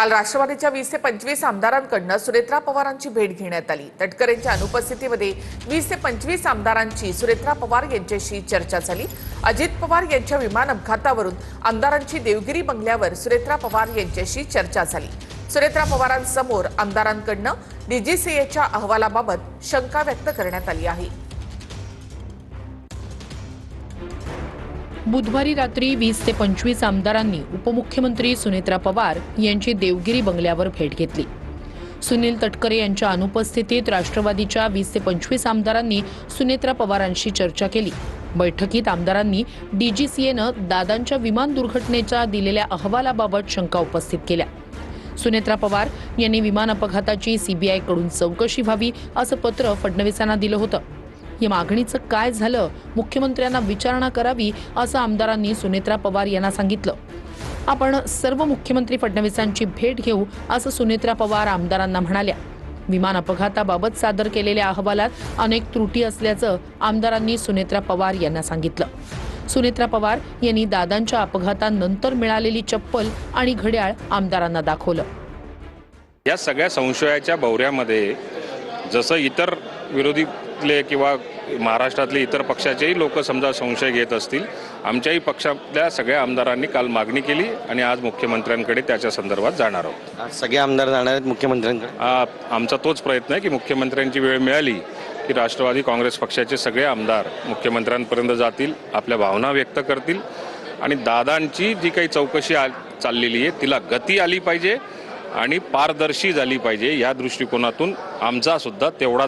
काल राष्ट्रवादीच्या 20 ते 25 आमदारांकडून सुनेत्रा पवारांची भेट घेण्यात आली। तटकरेंच्या अनुपस्थितीमध्ये 20 ते 25 आमदारांची सुनेत्रा पवार यांच्याशी चर्चा झाली। अजित पवार यांच्या विमान अपघातावरून आमदारांची देवगिरी बंगल्यावर सुनेत्रा पवार यांच्याशी चर्चा झाली। सुनेत्रा पवारांसमोर आमदारांकडून डीजीसीएच्या अहवालाबाबत शंका व्यक्त करण्यात आली आहे। बुधवारी रात्री 20 ते 25 आमदारांनी उपमुख्यमंत्री सुनेत्रा पवार यांची देवगिरी बंगल्यावर भेट घेतली। सुनील तटकरे यांच्या अनुपस्थितीत राष्ट्रवादीच्या 20 ते 25 आमदारांनी सुनेत्रा पवारांशी चर्चा केली। बैठकीत आमदारांनी डीजीसीएनं दादांच्या विमान दुर्घटनेच्या दिलेल्या अहवालाबाबत शंका उपस्थित केल्या। सुनेत्रा पवार यांनी विमान अपघाताची सीबीआय कडून चौकशी व्हावी असं पत्र फडणवीसांना दिलं होतं। या मागणीचं काय झालं, मुख्यमंत्र्यांना विचारणा करावी असं आमदारांनी सुनेत्रा पवार यांना सांगितलं। आपण सर्व मुख्यमंत्री फडणवीसांची भेट घेऊ असं सुनेत्रा पवार आमदारांना म्हणाल्या। विमान अपघाताबाबत सादर केलेल्या अहवालात अनेक त्रुटी असल्याचं आमदारांनी सुनेत्रा पवार यांना सांगितलं। सुनेत्रा पवार यांनी दादांच्या अपघातानंतर मिळालेली चप्पल आणि घड्याळ आमदारांना दाखवलं। या सगळ्या संशयाच्या भोवऱ्यामध्ये जसं इतर विरोधीतले किंवा महाराष्ट्रातले इतर पक्षाचेही लोक समजा संशय घेत असतील, आमच्याही पक्षातल्या सगळ्या आमदारांनी काल मागणी केली आणि आज मुख्यमंत्र्यांकडे त्याच्या संदर्भात जाणार आहोत। आज सगळे आमदार जाणार आहेत मुख्यमंत्र्यांकडे। आमचा तोच प्रयत्न आहे की मुख्यमंत्र्यांची वेळ मिळाली की राष्ट्रवादी काँग्रेस पक्षाचे सगळे आमदार मुख्यमंत्र्यांपर्यंत जातील, आपल्या भावना व्यक्त करतील आणि दादांची जी काही चौकशी चाललेली आहे तिला गती आली पाहिजे आणि पारदर्शी झाली पाहिजे, या दृष्टिकोनातून आमचा सुद्धा तेवढा